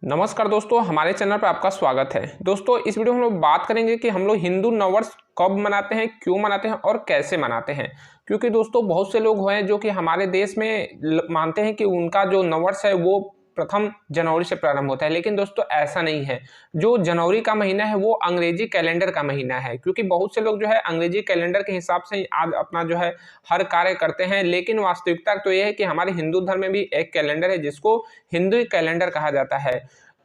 नमस्कार दोस्तों, हमारे चैनल पर आपका स्वागत है। दोस्तों, इस वीडियो में हम लोग बात करेंगे कि हम लोग हिंदू नववर्ष कब मनाते हैं, क्यों मनाते हैं और कैसे मनाते हैं। क्योंकि दोस्तों बहुत से लोग हैं जो कि हमारे देश में मानते हैं कि उनका जो नववर्ष है वो प्रथम जनवरी से प्रारंभ होता है, लेकिन दोस्तों ऐसा नहीं है। जो जनवरी का महीना है वो अंग्रेजी कैलेंडर का महीना है, क्योंकि बहुत से लोग जो है अंग्रेजी कैलेंडर के हिसाब से ही आज अपना जो है हर कार्य करते हैं। लेकिन वास्तविकता तो यह है कि हमारे हिंदू धर्म में भी एक कैलेंडर है जिसको हिंदू कैलेंडर कहा जाता है।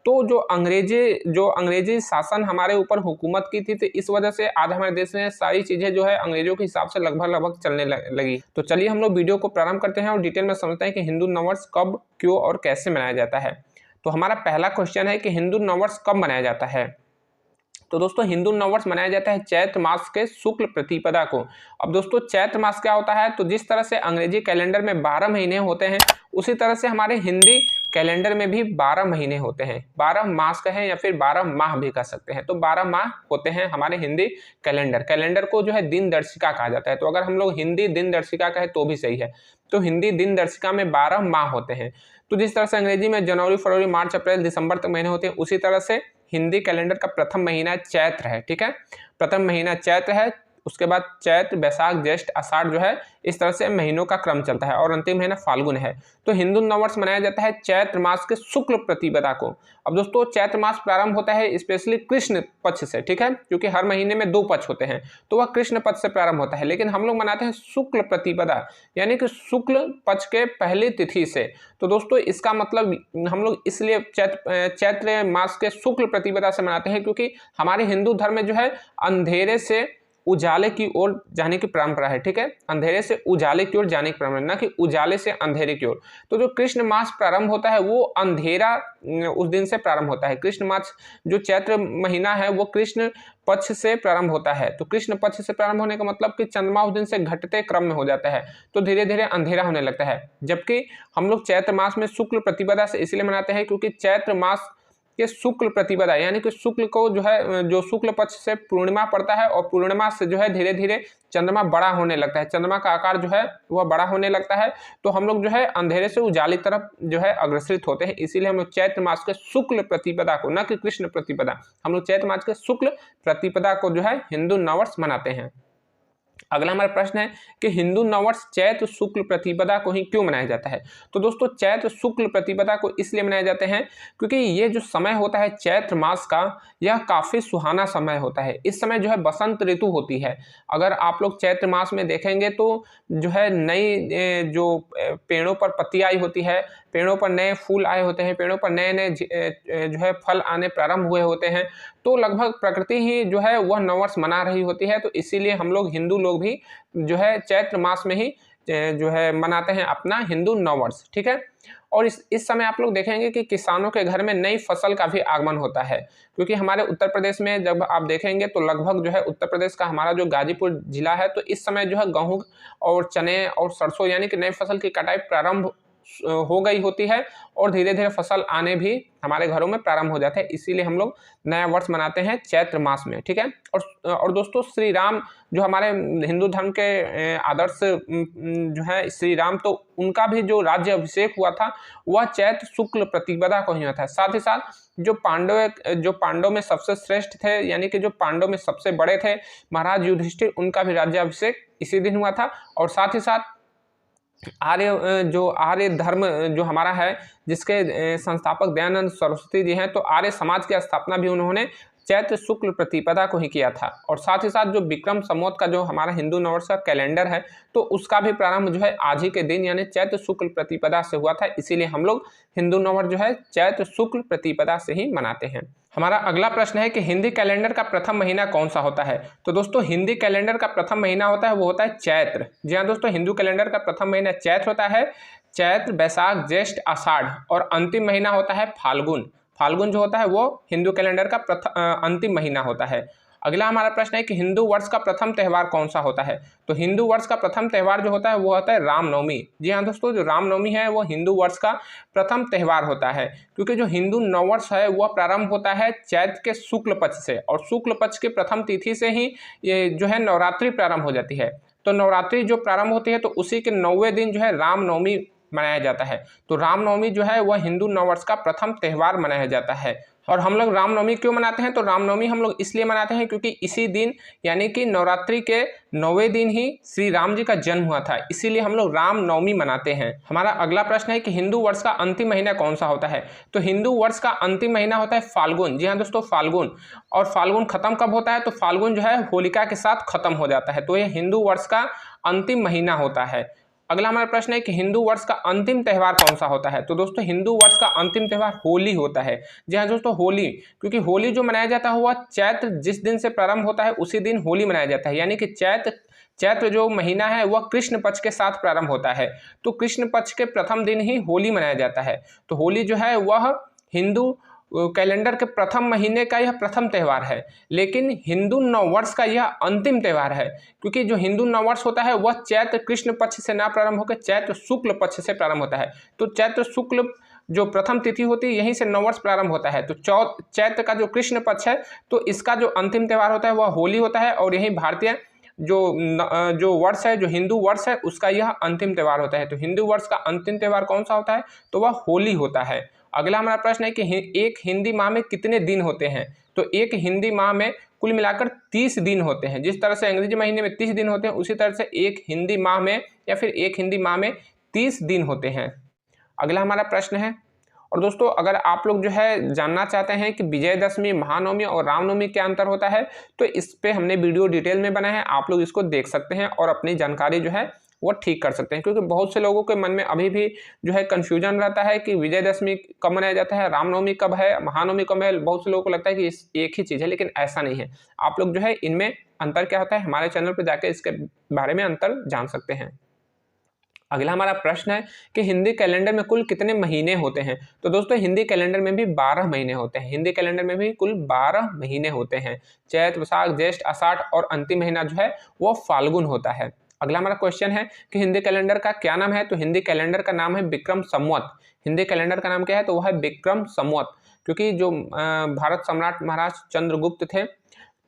तो जो अंग्रेजी शासन हमारे ऊपर हुकूमत की थी, तो इस वजह से आज हमारे देश में सारी चीजें जो है अंग्रेजों के हिसाब से लगभग चलने लगी। तो चलिए हम लोग वीडियो को प्रारंभ करते हैं और डिटेल में समझते हैं कि हिंदू नववर्ष कब, क्यों और कैसे मनाया जाता है। तो हमारा पहला क्वेश्चन है कि हिंदू नववर्ष कब मनाया जाता है। तो दोस्तों हिंदू नववर्ष मनाया जाता है चैत्र मास के शुक्ल प्रतिपदा को। अब दोस्तों चैत्र मास क्या होता है, तो जिस तरह से अंग्रेजी कैलेंडर में 12 महीने होते हैं, उसी तरह से हमारे हिंदी कैलेंडर में भी 12 महीने होते हैं। 12 मास कहें या फिर 12 माह भी कह सकते हैं। तो 12 माह होते हैं हमारे हिंदी कैलेंडर को जो है दिन दर्शिका कहा जाता है। तो अगर हम लोग हिंदी दिन दर्शिका कहें तो भी सही है। तो हिंदी दिन दर्शिका में 12 माह होते हैं। तो जिस तरह से अंग्रेजी में जनवरी, फरवरी, मार्च, अप्रैल, दिसंबर तक महीने होते हैं, उसी तरह से हिंदी कैलेंडर का प्रथम महीना चैत्र है। ठीक है, प्रथम महीना चैत्र है। उसके बाद चैत्र, बैसाख, ज्येष्ठ, आषाढ़ जो है इस तरह से महीनों का क्रम चलता है और अंतिम महीना फाल्गुन है। तो हिंदू नववर्ष मनाया जाता है चैत्र मास के शुक्ल प्रतिपदा को। अब दोस्तों चैत्र मास प्रारंभ होता है स्पेशली कृष्ण पक्ष से। ठीक है, क्योंकि हर महीने में 2 पक्ष होते हैं, तो वह कृष्ण पक्ष से प्रारंभ होता है। लेकिन हम लोग मनाते हैं शुक्ल प्रतिपदा, यानी कि शुक्ल पक्ष के पहली तिथि से। तो दोस्तों इसका मतलब हम लोग इसलिए चैत्र मास के शुक्ल प्रतिपदा से मनाते हैं क्योंकि हमारे हिंदू धर्म में जो है अंधेरे से उजाले की ओर जाने की परंपरा है। ठीक है, अंधेरे से उजाले की ओर जाने की परंपरा, ना कि उजाले से अंधेरे की ओर। तो जो कृष्ण मास प्रारंभ होता है वो अंधेरा उस दिन से प्रारंभ होता है। कृष्ण मास जो चैत्र महीना है वो कृष्ण पक्ष से प्रारंभ होता है। तो कृष्ण पक्ष से प्रारंभ होने का मतलब कि चंद्रमा उस दिन से घटते क्रम में हो जाता है, तो धीरे धीरे अंधेरा होने लगता है। जबकि हम लोग चैत्र मास में शुक्ल प्रतिपदा से इसलिए मनाते हैं क्योंकि चैत्र मास के शुक्ल प्रतिपदा, यानी कि शुक्ल को जो है जो शुक्ल पक्ष से पूर्णिमा पड़ता है और पूर्णिमा से जो है धीरे धीरे चंद्रमा बड़ा होने लगता है, चंद्रमा का आकार जो है वह बड़ा होने लगता है। तो हम लोग जो है अंधेरे से उजाली तरफ जो है अग्रसरित होते हैं। इसीलिए हम लोग चैत्र मास के शुक्ल प्रतिपदा को, न कि कृष्ण प्रतिपदा, हम लोग चैत्र मास के शुक्ल प्रतिपदा को जो है हिंदू नववर्ष मनाते हैं। अगला हमारा प्रश्न है कि हिंदू नववर्ष चैत्र शुक्ल प्रतिपदा को ही क्यों मनाया जाता है। तो दोस्तों चैत्र शुक्ल प्रतिपदा को इसलिए मनाए जाते हैं क्योंकि ये जो समय होता है चैत्र मास का, यह काफी सुहाना समय होता है। इस समय जो है बसंत ऋतु होती है। अगर आप लोग चैत्र मास में देखेंगे तो जो है नई जो पेड़ों पर पत्तियां आई होती है, पेड़ों पर नए फूल आए होते हैं, पेड़ों पर नए नए जो है फल आने प्रारंभ हुए होते हैं। तो लगभग प्रकृति ही जो है वह नववर्ष मना रही होती है। तो इसीलिए हम लोग हिंदू लोग भी जो है चैत्र मास में ही जो है मनाते हैं अपना हिंदू नववर्ष। ठीक है, और इस समय आप लोग देखेंगे कि किसानों के घर में नई फसल का भी आगमन होता है। क्योंकि हमारे उत्तर प्रदेश में जब आप देखेंगे तो लगभग जो है उत्तर प्रदेश का हमारा जो गाजीपुर जिला है, तो इस समय जो है गेहूं और चने और सरसों यानी कि नई फसल की कटाई प्रारंभ हो गई होती है और धीरे धीरे फसल आने भी हमारे घरों में प्रारंभ हो जाते हैं। इसीलिए हम लोग नया वर्ष मनाते हैं चैत्र मास में। ठीक है, और दोस्तों श्री राम जो हमारे हिंदू धर्म के आदर्श जो है श्री राम, तो उनका भी जो राज्य अभिषेक हुआ था वह चैत्र शुक्ल प्रतिपदा को ही हुआ था। साथ ही साथ जो पांडव में सबसे श्रेष्ठ थे, यानी कि जो पांडव में सबसे बड़े थे महाराज युधिष्ठिर, उनका भी राज्याभिषेक इसी दिन हुआ था। और साथ ही साथ आर्य धर्म जो हमारा है, जिसके संस्थापक दयानंद सरस्वती जी हैं, तो आर्य समाज की स्थापना भी उन्होंने चैत्र शुक्ल प्रतिपदा को ही किया था। और साथ ही साथ जो विक्रम संवत का जो हमारा हिंदू नववर्ष का कैलेंडर है, तो उसका भी प्रारंभ जो है आज ही के दिन यानी चैत्र शुक्ल प्रतिपदा से हुआ था। इसीलिए हम लोग हिंदू नववर्ष जो है चैत्र शुक्ल प्रतिपदा से ही मनाते हैं। हमारा अगला प्रश्न है कि हिंदी कैलेंडर का प्रथम महीना कौन सा होता है। तो दोस्तों हिंदी कैलेंडर का प्रथम महीना होता है वो होता है चैत्र। जी हाँ दोस्तों, हिंदू कैलेंडर का प्रथम महीना चैत्र होता है। चैत्र, बैसाख, ज्येष्ठ, आषाढ़ और अंतिम महीना होता है फाल्गुन। फाल्गुन जो होता है वो हिंदू कैलेंडर का अंतिम महीना होता है। अगला हमारा प्रश्न है कि हिंदू वर्ष का प्रथम त्यौहार कौन सा होता है। तो हिंदू वर्ष का प्रथम त्यौहार जो होता है वो होता है रामनवमी। जी हाँ दोस्तों, जो रामनवमी है वो हिंदू वर्ष का प्रथम त्यौहार होता है। क्योंकि जो हिंदू नववर्ष है वह प्रारंभ होता है चैत्र के शुक्ल पक्ष से, और शुक्ल पक्ष की प्रथम तिथि से ही ये जो है नवरात्रि प्रारंभ हो जाती है। तो नवरात्रि जो प्रारंभ होती है तो उसी के 9वें दिन जो है रामनवमी मनाया जाता है। तो रामनवमी जो है वह हिंदू नववर्ष का प्रथम त्यौहार मनाया जाता है। और हम लोग रामनवमी क्यों मनाते हैं? तो रामनवमी हम लोग इसलिए मनाते हैं क्योंकि इसी दिन यानी कि नवरात्रि के 9वें दिन ही श्री राम जी का जन्म हुआ था, इसीलिए हम लोग रामनवमी मनाते हैं। हमारा अगला प्रश्न है कि हिंदू वर्ष का अंतिम महीना कौन सा होता है? तो हिंदू वर्ष का अंतिम महीना होता है फाल्गुन। जी हाँ दोस्तों, फाल्गुन। और फाल्गुन खत्म कब होता है? तो फाल्गुन जो है होलिका के साथ खत्म हो जाता है, तो यह हिंदू वर्ष का अंतिम महीना होता है। अगला हमारा प्रश्न है कि हिंदू वर्ष का अंतिम त्यौहार कौन सा होता है? तो दोस्तों हिंदू वर्ष का अंतिम त्यौहार होली होता है। जी हाँ दोस्तों, होली। क्योंकि होली जो मनाया जाता है वह चैत्र जिस दिन से प्रारंभ होता है उसी दिन होली मनाया जाता है, यानी कि चैत्र जो महीना है वह कृष्ण पक्ष के साथ प्रारंभ होता है, तो कृष्ण पक्ष के प्रथम दिन ही होली मनाया जाता है। तो होली जो है वह हिंदू कैलेंडर के प्रथम महीने का यह प्रथम त्यौहार है, लेकिन हिंदू नववर्ष का यह अंतिम त्यौहार है, क्योंकि जो हिंदू नववर्ष होता है वह चैत्र कृष्ण पक्ष से ना प्रारंभ होकर चैत्र शुक्ल पक्ष से प्रारंभ होता है। तो चैत्र शुक्ल जो प्रथम तिथि होती है यहीं से नववर्ष प्रारंभ होता है। तो चैत्र का जो कृष्ण पक्ष है तो इसका जो अंतिम त्यौहार होता है वह होली होता है, और यही भारतीय जो वर्ष है, जो हिंदू वर्ष है, उसका यह अंतिम त्यौहार होता है। तो हिंदू वर्ष का अंतिम त्यौहार कौन सा होता है? तो वह होली होता है। अगला हमारा प्रश्न है कि एक हिंदी माह में कितने दिन होते हैं? तो एक हिंदी माह में कुल मिलाकर 30 दिन होते हैं। जिस तरह से अंग्रेजी महीने में 30 दिन होते हैं उसी तरह से एक हिंदी माह में या फिर एक हिंदी माह में 30 दिन होते हैं। अगला हमारा प्रश्न है, और दोस्तों अगर आप लोग जो है जानना चाहते हैं कि विजयदशमी, महानवमी और रामनवमी क्या अंतर होता है, तो इस पे हमने वीडियो डिटेल में बनाया है, आप लोग इसको देख सकते हैं और अपनी जानकारी जो है वो ठीक कर सकते हैं। क्योंकि बहुत से लोगों के मन में अभी भी जो है कन्फ्यूजन रहता है कि विजयदशमी कब मनाया जाता है, रामनवमी कब है, महानवमी कब है। बहुत से लोगों को लगता है कि एक ही चीज़ है, लेकिन ऐसा नहीं है। आप लोग जो है इनमें अंतर क्या होता है हमारे चैनल पर जाकर इसके बारे में अंतर जान सकते हैं। अगला हमारा प्रश्न है कि हिंदी कैलेंडर में कुल कितने महीने होते हैं? तो दोस्तों हिंदी कैलेंडर में भी 12 महीने होते हैं। हिंदी कैलेंडर में भी कुल 12 महीने होते हैं। चैत्र, वैशाख, ज्येष्ठ, आषाढ़ और अंतिम महीना जो है वो फाल्गुन होता है। अगला हमारा क्वेश्चन है कि हिंदी कैलेंडर का क्या नाम है? तो हिंदी कैलेंडर का नाम है विक्रम संवत। हिंदी कैलेंडर का नाम क्या है? तो वह है विक्रम संवत, क्योंकि जो भारत सम्राट महाराज चंद्रगुप्त थे,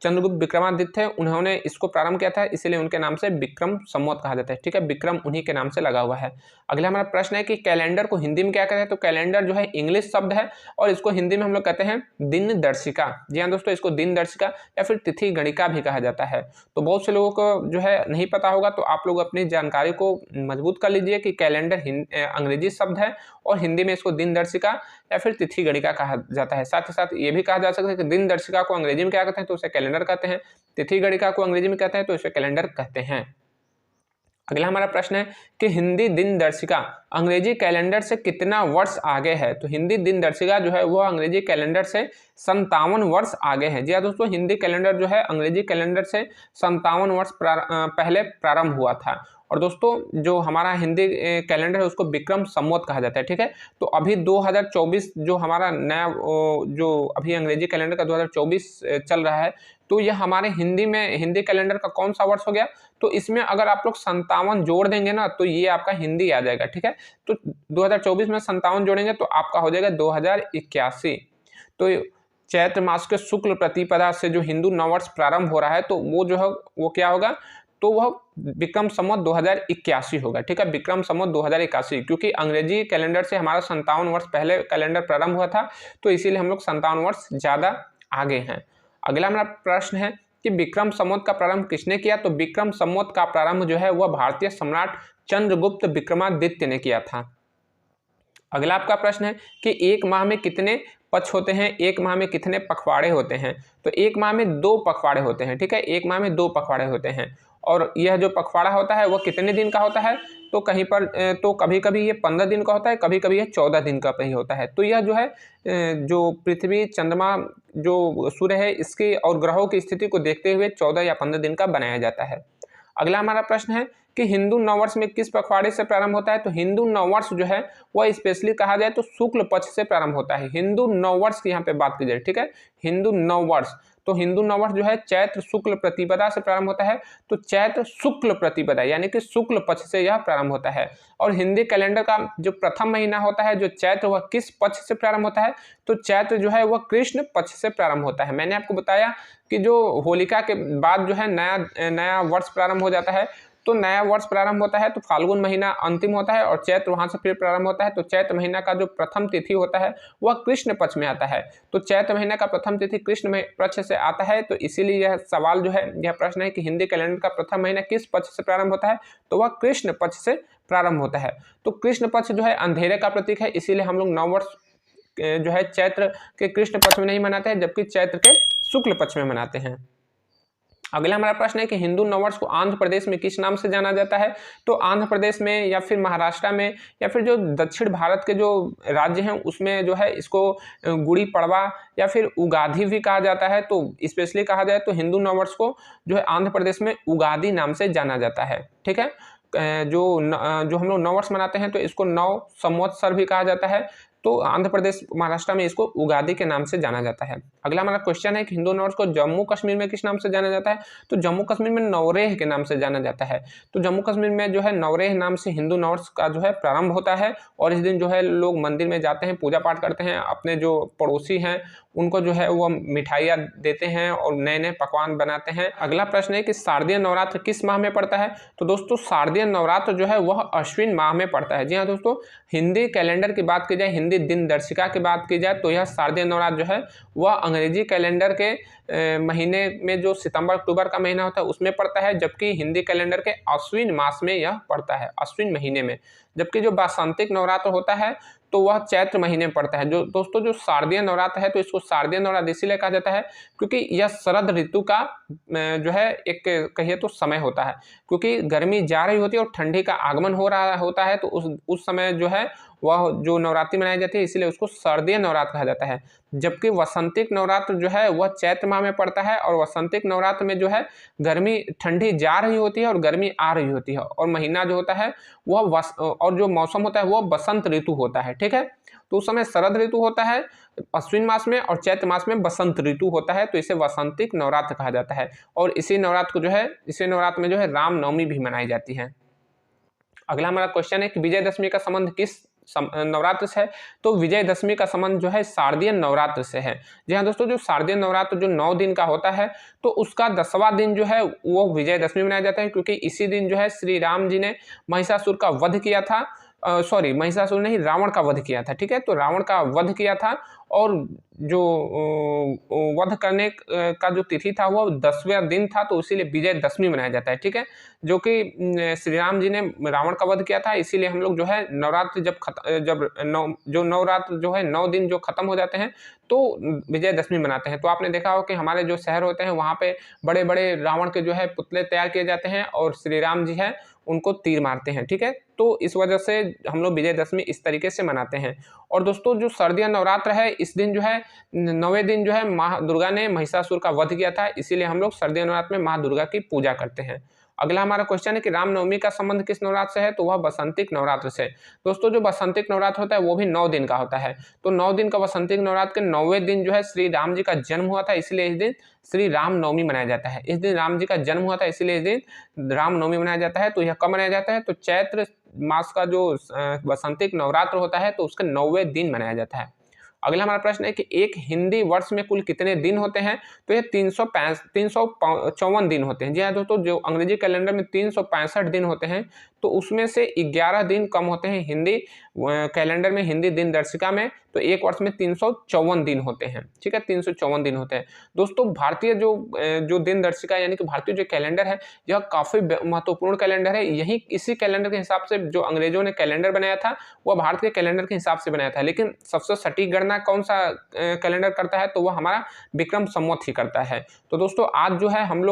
चंद्रगुप्त विक्रमादित्य थे, उन्होंने इसको प्रारंभ किया था, इसीलिए उनके नाम से विक्रम संवत कहा जाता है। ठीक है, विक्रम उन्हीं के नाम से लगा हुआ है। अगला हमारा प्रश्न है कि कैलेंडर को हिंदी में क्या कहते हैं? तो कैलेंडर जो है इंग्लिश शब्द है और इसको हिंदी में हम लोग कहते हैं दिन दर्शिका। जी हाँ दोस्तों, इसको दिन दर्शिका या फिर तिथि गणिका भी कहा जाता है। तो बहुत से लोगों को जो है नहीं पता होगा, तो आप लोग अपनी जानकारी को मजबूत कर लीजिए कि कैलेंडर अंग्रेजी शब्द है और हिंदी में इसको दिन दर्शिका या फिर तिथि गणिका कहा जाता है। साथ ही साथ ये भी कहा जा सकता है कि दिन दर्शिका को अंग्रेजी में क्या कहते हैं? तो उसे कैलेंडर कहते हैं। तिथि गणिका को अंग्रेजी में कहते हैं तो इसे कैलेंडर कहते हैं। अगला हमारा प्रश्न है कि हिंदी दिन दर्शिका अंग्रेजी कैलेंडर से कितना वर्ष आगे है? तो हिंदी दिन दर्शिका जो है वह अंग्रेजी कैलेंडर से 57 वर्ष आगे है। जी हाँ दोस्तों, हिंदी कैलेंडर जो है अंग्रेजी कैलेंडर से 57 वर्ष पहले प्रारंभ हुआ था। और दोस्तों जो हमारा हिंदी कैलेंडर है उसको विक्रम संवत कहा जाता है। ठीक है, तो अभी 2024 जो हमारा नया जो अभी अंग्रेजी कैलेंडर का 2024 चल रहा है, तो यह हमारे हिंदी कैलेंडर का कौन सा वर्ष हो गया? तो इसमें अगर आप लोग 57 जोड़ देंगे ना तो ये आपका हिंदी आ जाएगा। ठीक है, तो 2024 में 57 जोड़ेंगे तो आपका हो जाएगा 2081। तो चैत्र मास के शुक्ल प्रतिपदा से जो हिंदू नववर्ष प्रारंभ हो रहा है तो वो जो है वो क्या होगा? तो वह विक्रम संवत 2081 होगा। ठीक है, विक्रम संवत 2081, क्योंकि अंग्रेजी कैलेंडर से हमारा 57 वर्ष पहले कैलेंडर प्रारंभ हुआ था, तो इसीलिए हम लोग 57 वर्ष ज़्यादा आगे हैं। अगला हमारा प्रश्न है कि विक्रम संवत का प्रारंभ किसने किया? तो विक्रम संवत का प्रारंभ जो है वह भारतीय सम्राट चंद्रगुप्त विक्रमादित्य ने किया था। अगला आपका प्रश्न है कि एक माह में कितने पक्ष होते हैं, एक माह में कितने पखवाड़े होते हैं? तो एक माह में 2 पखवाड़े होते हैं। ठीक है, एक माह में 2 पखवाड़े होते हैं, और यह जो पखवाड़ा होता है वह कितने दिन का होता है? तो कहीं पर तो कभी कभी ये 15 दिन का होता है, कभी कभी ये 14 दिन का ही होता है। तो यह जो है जो पृथ्वी, चंद्रमा, जो सूर्य है, इसकी और ग्रहों की स्थिति को देखते हुए 14 या 15 दिन का बनाया जाता है। अगला हमारा प्रश्न है कि हिंदू नववर्ष में किस पखवाड़े से प्रारंभ होता है? तो हिंदू नववर्ष जो है वह स्पेशली कहा जाए तो शुक्ल पक्ष से प्रारंभ होता है। हिंदू नववर्ष की यहाँ पे बात की जाए। ठीक है, हिंदू नववर्ष, तो हिंदू नववर्ष जो है चैत्र शुक्ल प्रतिपदा से प्रारंभ होता है। तो चैत्र शुक्ल प्रतिपदा यानी कि शुक्ल पक्ष से यह प्रारंभ होता है। और हिंदी कैलेंडर का जो प्रथम महीना होता है जो चैत्र, वह किस पक्ष से प्रारंभ होता है? तो चैत्र जो है वह कृष्ण पक्ष से प्रारंभ होता है। मैंने आपको बताया कि जो होलिका के बाद जो है नया वर्ष प्रारंभ हो जाता है, तो नया वर्ष प्रारंभ होता है तो फाल्गुन महीना अंतिम होता है और चैत्र वहां से फिर प्रारंभ होता है। तो चैत्र महीना का जो प्रथम तिथि होता है वह कृष्ण पक्ष में आता है। तो चैत्र महीना का प्रथम तिथि कृष्ण पक्ष से आता है, तो इसीलिए यह सवाल जो है, यह प्रश्न है कि हिंदी कैलेंडर का प्रथम महीना किस पक्ष से प्रारंभ होता है, तो वह कृष्ण पक्ष से प्रारंभ होता है। तो कृष्ण पक्ष जो है अंधेरे का प्रतीक है, इसीलिए हम लोग नववर्ष जो है चैत्र के कृष्ण पक्ष में नहीं मनाते हैं, जबकि चैत्र के शुक्ल पक्ष में मनाते हैं। अगला हमारा प्रश्न है कि हिंदू नववर्ष को आंध्र प्रदेश में किस नाम से जाना जाता है। तो आंध्र प्रदेश में या फिर महाराष्ट्र में या फिर जो दक्षिण भारत के जो राज्य हैं उसमें जो है इसको गुड़ी पड़वा या फिर उगादि भी कहा जाता है। तो स्पेशली कहा जाए तो हिंदू नववर्ष को जो है आंध्र प्रदेश में उगादि नाम से जाना जाता है। ठीक है, जो हम लोग नववर्ष मनाते हैं तो इसको नव संवत्सर भी कहा जाता है। तो आंध्र प्रदेश महाराष्ट्र में इसको उगादि के नाम से जाना जाता है। अगला हमारा क्वेश्चन है कि हिंदू नववर्ष को जम्मू कश्मीर में किस नाम से जाना जाता है। तो जम्मू कश्मीर में नवरेह के नाम से जाना जाता है। तो जम्मू कश्मीर में जो है नवरेह नाम से हिंदू नववर्ष का जो है प्रारंभ होता है और इस दिन जो है लोग मंदिर में जाते हैं, पूजा पाठ करते हैं, अपने जो पड़ोसी हैं उनको जो है वो मिठाइयाँ देते हैं और नए नए पकवान बनाते हैं। अगला प्रश्न है कि शारदीय नवरात्र किस माह में पड़ता है। तो दोस्तों शारदीय नवरात्र जो है वह अश्विन माह में पड़ता है। जी हाँ दोस्तों, हिंदी कैलेंडर की बात की जाए, हिंदी दिन दर्शिका की बात की जाए तो यह शारदीय नवरात्र जो है वह अंग्रेजी कैलेंडर के महीने में जो सितंबर अक्टूबर का महीना होता है उसमें पड़ता है, जबकि हिंदी कैलेंडर के अश्विन मास में यह पड़ता है, अश्विन महीने में। जबकि जो वासंतिक नवरात्र होता है तो वह चैत्र महीने में पड़ता है। जो दोस्तों जो शारदीय नवरात्र है तो इसको शारदीय नवरात्र इसीलिए कहा जाता है क्योंकि यह शरद ऋतु का जो है एक कहिए तो समय होता है, क्योंकि गर्मी जा रही होती है और ठंडी का आगमन हो रहा होता है। तो उस समय जो है वह जो नवरात्रि मनाई जाती है इसीलिए उसको शारदीय नवरात्र कहा जाता है। जबकि वसंतिक नवरात्र जो है वह चैत्र माह में पड़ता है और वसंतिक नवरात्र में जो है गर्मी ठंडी जा रही होती है और गर्मी आ रही होती है और महीना जो होता है वह और जो मौसम होता है वह बसंत ऋतु होता है। ठीक है, तो उस समय शरद ऋतु होता है अश्विन मास में और चैत्र मास में बसंत ऋतु होता है, तो इसे वसंतिक नवरात्र कहा जाता है। और इसी नवरात्र को जो है इसी नवरात्र में जो है रामनवमी भी मनाई जाती है। अगला हमारा क्वेश्चन है कि विजयदशमी का संबंध किस नवरात्र से है। तो विजयदशमी का संबंध जो है शारदीय नवरात्र से है। जी हाँ दोस्तों, जो शारदीय नवरात्र जो 9 दिन का होता है तो उसका 10वां दिन जो है वो विजयदशमी मनाया जाता है, क्योंकि इसी दिन जो है श्री राम जी ने महिषासुर का वध किया था। महिषासुर नहीं, रावण का वध किया था। ठीक है, तो रावण का वध किया था और जो वध करने का जो तिथि था वो 10वें दिन था, तो इसीलिए विजयदशमी मनाया जाता है। ठीक है, जो कि श्री राम जी ने रावण का वध किया था, इसीलिए हम लोग जो है नवरात्र नवरात्र जो है 9 दिन जो खत्म हो जाते हैं तो विजयदशमी मनाते हैं। तो आपने देखा हो कि हमारे जो शहर होते हैं वहाँ पे बड़े बड़े रावण के जो है पुतले तैयार किए जाते हैं और श्री राम जी है उनको तीर मारते हैं। ठीक है, तो इस वजह से हम लोग विजयदशमी इस तरीके से मनाते हैं। और दोस्तों जो शारदीय नवरात्र है इस दिन जो है 9वें दिन जो है माँ दुर्गा ने महिषासुर का वध किया था, इसीलिए हम लोग शारदीय नवरात्र में माँ दुर्गा की पूजा करते हैं। अगला हमारा क्वेश्चन है कि रामनवमी का संबंध किस नवरात्र से है। तो वह बसंतिक नवरात्र से। दोस्तों जो बसंतिक नवरात्र होता है वो भी 9 दिन का होता है। तो 9 दिन का बसंतिक नवरात्र के 9वें दिन जो है श्री राम जी का जन्म हुआ था, इसलिए इस दिन श्री रामनवमी मनाया जाता है। इस दिन राम जी का जन्म हुआ था इसलिए इस दिन रामनवमी मनाया जाता है। तो यह कब मनाया जाता है, तो चैत्र मास का जो बसंतिक नवरात्र होता है तो उसके 9वें दिन मनाया जाता है। अगला हमारा प्रश्न है कि एक हिंदी वर्ष में कुल कितने दिन होते हैं। तो ये 354 दिन होते हैं। जी हाँ दोस्तों, जो अंग्रेजी कैलेंडर में 365 दिन होते हैं तो उसमें से 11 दिन कम होते हैं हिंदी कैलेंडर में, हिंदी दिन दर्शिका में। तो एक वर्ष में 354 दिन होते हैं। ठीक है, 354 दिन होते हैं। दोस्तों भारतीय जो दिन दर्शिका यानी कि भारतीय जो कैलेंडर है यह काफ़ी महत्वपूर्ण कैलेंडर है। यही इसी कैलेंडर के हिसाब से जो अंग्रेजों ने कैलेंडर बनाया था वह भारत के कैलेंडर के हिसाब से बनाया था, लेकिन सबसे सटीक गणना कौन सा कैलेंडर करता है, तो वह हमारा विक्रम संवत ही करता है। तो दोस्तों आज जो है हम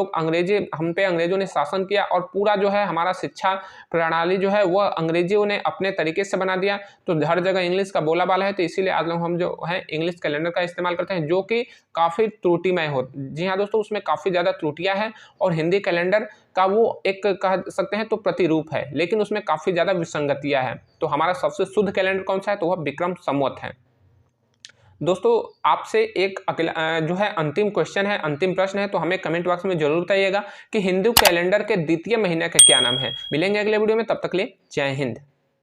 पे अंग्रेजों ने शासन किया और पूरा जो है हमारा शिक्षा प्रणाली जो है वह अंग्रेजियों ने अपने तरीके से बना दिया। तो हर जगह इंग्लिश का बोलाबाला है, तो इसीलिए आज लोग हम जो है इंग्लिश कैलेंडर का इस्तेमाल करते हैं, जो कि काफ़ी त्रुटिमय हो। जी हाँ दोस्तों, उसमें काफ़ी ज़्यादा त्रुटियां हैं और हिंदी कैलेंडर का वो एक कह सकते हैं तो प्रतिरूप है, लेकिन उसमें काफ़ी ज़्यादा विसंगतियां हैं। तो हमारा सबसे शुद्ध कैलेंडर कौन सा है, तो वह विक्रम संवत है। दोस्तों आपसे एक अगला जो है अंतिम क्वेश्चन है, अंतिम प्रश्न है, तो हमें कमेंट बॉक्स में जरूर बताइएगा कि हिंदू कैलेंडर के द्वितीय महीने का क्या नाम है। मिलेंगे अगले वीडियो में, तब तक के लिए जय हिंद।